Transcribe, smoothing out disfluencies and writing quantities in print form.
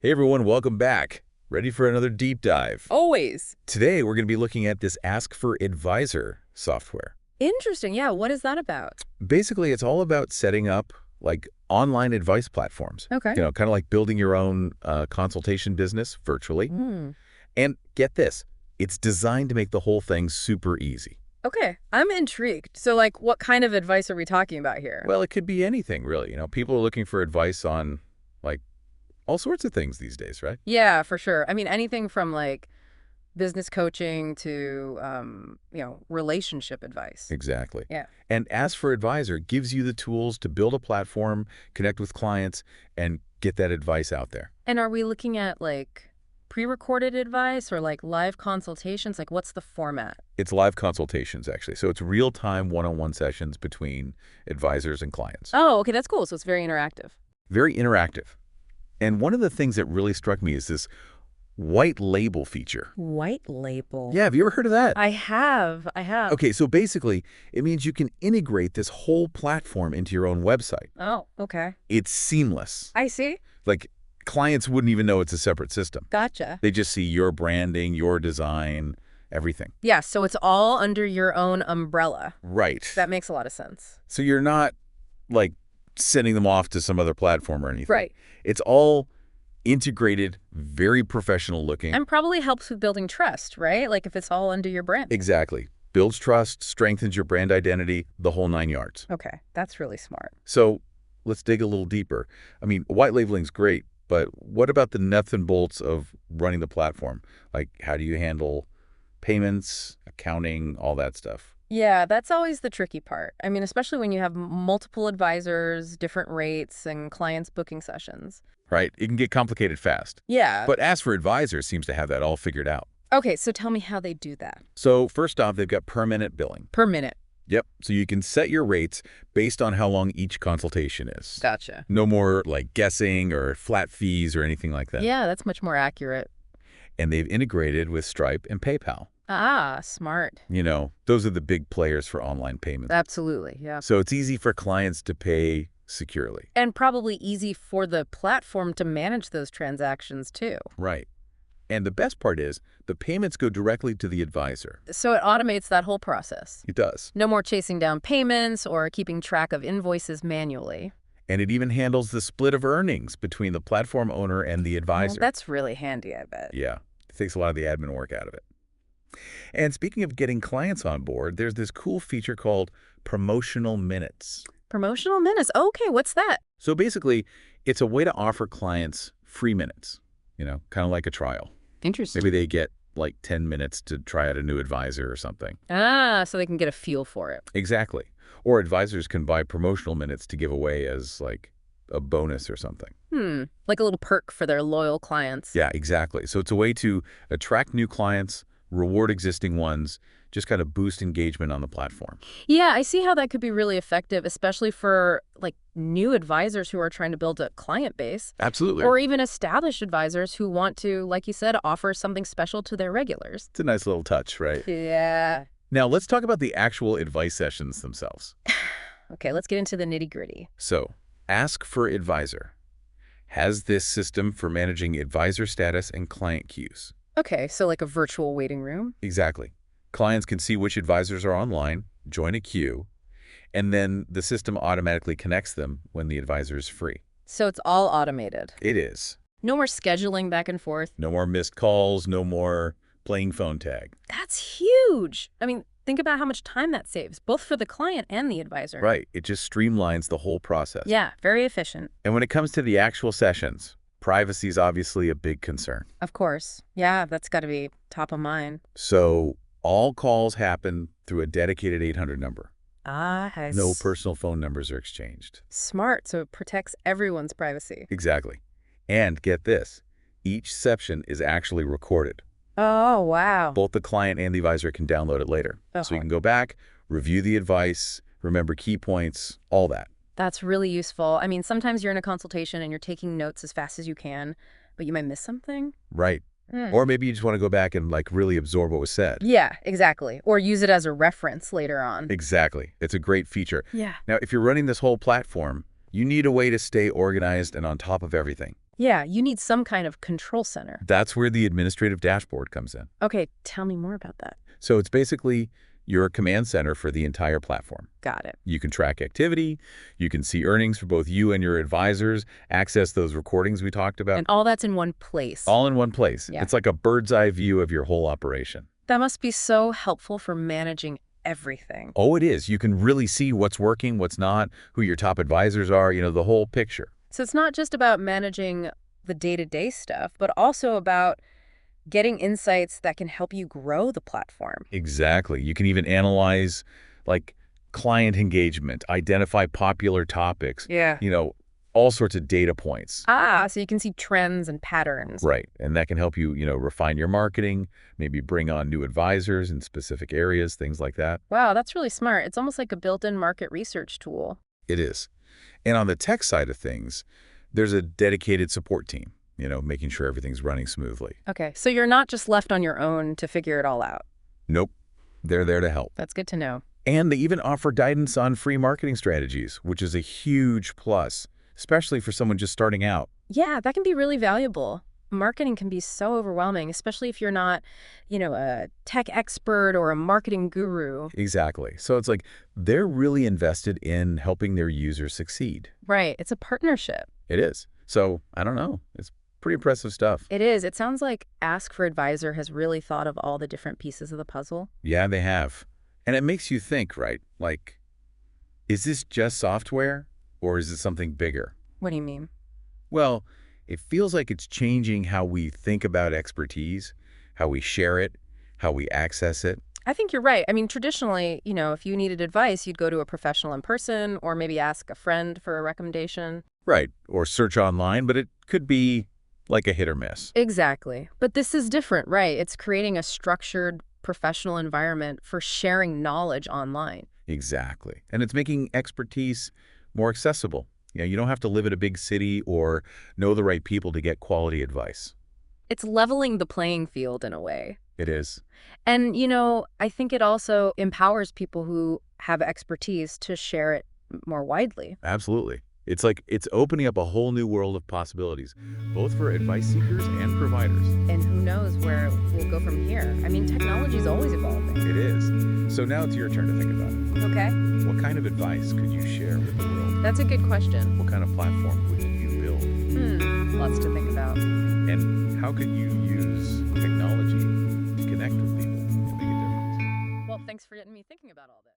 Hey everyone, welcome back. Ready for another deep dive. Always. Today we're going to be looking at this Ask for Advisor software. Interesting. Yeah, what is that about? Basically, it's all about setting up like online advice platforms. Okay. Kind of like building your own consultation business virtually. Mm. And get this, it's designed to make the whole thing super easy. Okay, I'm intrigued. So, like, what kind of advice are we talking about here? Well, it could be anything really. People are looking for advice on like all sorts of things these days, right? Yeah, for sure. I mean, anything from, like, business coaching to, relationship advice. Exactly. Yeah. And Ask for Advisor gives you the tools to build a platform, connect with clients, and get that advice out there. And are we looking at, like, pre-recorded advice or, like, live consultations? Like, what's the format? It's live consultations, actually. So it's real-time one-on-one sessions between advisors and clients. Oh, okay, that's cool. So it's very interactive. Very interactive. And one of the things that really struck me is this white label feature. White label. Yeah, have you ever heard of that? I have. Okay, so basically, it means you can integrate this whole platform into your own website. Oh, okay. It's seamless. I see. Like, clients wouldn't even know it's a separate system. Gotcha. They just see your branding, your design, everything. Yeah, so it's all under your own umbrella. Right. That makes a lot of sense. So you're not, like, sending them off to some other platform or anything. Right. It's all integrated, very professional looking. And probably helps with building trust, right? Like if it's all under your brand. Exactly. Builds trust, strengthens your brand identity, the whole 9 yards. Okay, that's really smart. So let's dig a little deeper. I mean, white labeling's great, but what about the nuts and bolts of running the platform? Like, how do you handle payments, accounting, all that stuff? Yeah, that's always the tricky part. I mean, especially when you have multiple advisors, different rates, and clients booking sessions. Right? It can get complicated fast. Yeah. But Ask for Advisor seems to have that all figured out. Okay, so tell me how they do that. So first off, they've got per minute billing. Per minute. Yep. So you can set your rates based on how long each consultation is. Gotcha. No more like guessing or flat fees or anything like that. Yeah, that's much more accurate. And they've integrated with Stripe and PayPal. Ah, smart. Those are the big players for online payments. Absolutely, yeah. So it's easy for clients to pay securely. And probably easy for the platform to manage those transactions too. Right. And the best part is the payments go directly to the advisor. So it automates that whole process. It does. No more chasing down payments or keeping track of invoices manually. And it even handles the split of earnings between the platform owner and the advisor. Well, that's really handy, I bet. Yeah. It takes a lot of the admin work out of it. And speaking of getting clients on board, there's this cool feature called promotional minutes. Promotional minutes. Okay, what's that? So basically, it's a way to offer clients free minutes, kind of like a trial. Interesting. Maybe they get like 10 minutes to try out a new advisor or something. Ah, so they can get a feel for it. Exactly. Or advisors can buy promotional minutes to give away as like a bonus or something. Like a little perk for their loyal clients. Yeah, exactly. So it's a way to attract new clients, reward existing ones, just kind of boost engagement on the platform. Yeah, I see how that could be really effective, especially for like new advisors who are trying to build a client base. Absolutely. Or even established advisors who want to, like you said, offer something special to their regulars. It's a nice little touch, right? Yeah. Now, let's talk about the actual advice sessions themselves. Okay, let's get into the nitty-gritty. So, Ask for Advisor has this system for managing advisor status and client queues. Okay, so like a virtual waiting room? Exactly. Clients can see which advisors are online, join a queue, and then the system automatically connects them when the advisor is free. So it's all automated. It is. No more scheduling back and forth. No more missed calls, no more playing phone tag. That's huge. I mean, think about how much time that saves, both for the client and the advisor. Right. It just streamlines the whole process. Yeah, very efficient. And when it comes to the actual sessions, privacy is obviously a big concern. Of course. Yeah, that's got to be top of mind. So all calls happen through a dedicated 800 number. Ah, No personal phone numbers are exchanged. Smart, so it protects everyone's privacy. Exactly. And get this, each session is actually recorded. Oh, wow. Both the client and the advisor can download it later. So you can go back, review the advice, remember key points, all that. That's really useful. I mean, sometimes you're in a consultation and you're taking notes as fast as you can, but you might miss something. Right. Or maybe you just want to go back and like really absorb what was said. Yeah, exactly. Or use it as a reference later on. Exactly. It's a great feature. Yeah. Now, if you're running this whole platform, You need a way to stay organized and on top of everything. Yeah, you need some kind of control center. That's where the administrative dashboard comes in. Okay, tell me more about that. So it's basically your command center for the entire platform. Got it. You can track activity, you can see earnings for both you and your advisors, access those recordings we talked about, And all that's in one place. all in one place. Yeah. It's like a bird's eye view of your whole operation. That must be so helpful for managing everything. Oh, it is. You can really see what's working, what's not, who your top advisors are, the whole picture. So it's not just about managing the day-to-day stuff, but also about getting insights that can help you grow the platform. Exactly. You can even analyze, like, client engagement, identify popular topics, Yeah. all sorts of data points. So you can see trends and patterns. Right. And that can help you, refine your marketing, maybe bring on new advisors in specific areas, things like that. Wow, that's really smart. It's almost like a built-in market research tool. It is. And on the tech side of things, there's a dedicated support team, making sure everything's running smoothly. Okay, so you're not just left on your own to figure it all out. Nope. They're there to help. That's good to know. And they even offer guidance on free marketing strategies, which is a huge plus, especially for someone just starting out. Yeah, that can be really valuable. Marketing can be so overwhelming, especially if you're not, a tech expert or a marketing guru. Exactly. So it's like they're really invested in helping their users succeed. Right, it's a partnership. It is. So, I don't know. It's pretty impressive stuff. It is. It sounds like Ask for Advisor has really thought of all the different pieces of the puzzle. Yeah, they have. And it makes you think, right? Like, is this just software or is it something bigger? What do you mean? Well, it feels like it's changing how we think about expertise, how we share it, how we access it. I think you're right. I mean, traditionally, if you needed advice, you'd go to a professional in person or maybe ask a friend for a recommendation. Right. Or search online, but it could be like a hit or miss. Exactly. But this is different, right? It's creating a structured professional environment for sharing knowledge online. Exactly. And it's making expertise more accessible. You don't have to live in a big city or know the right people to get quality advice. It's leveling the playing field in a way. It is. And, I think it also empowers people who have expertise to share it more widely. Absolutely. It's like it's opening up a whole new world of possibilities, both for advice seekers and providers. And who knows where we'll go from here. I mean, technology is always evolving. It is. So now it's your turn to think about it. Okay. What kind of advice could you share with the world? That's a good question. What kind of platform would you build? Lots to think about. And how could you use technology to connect with people and make a difference? Well, thanks for getting me thinking about all this.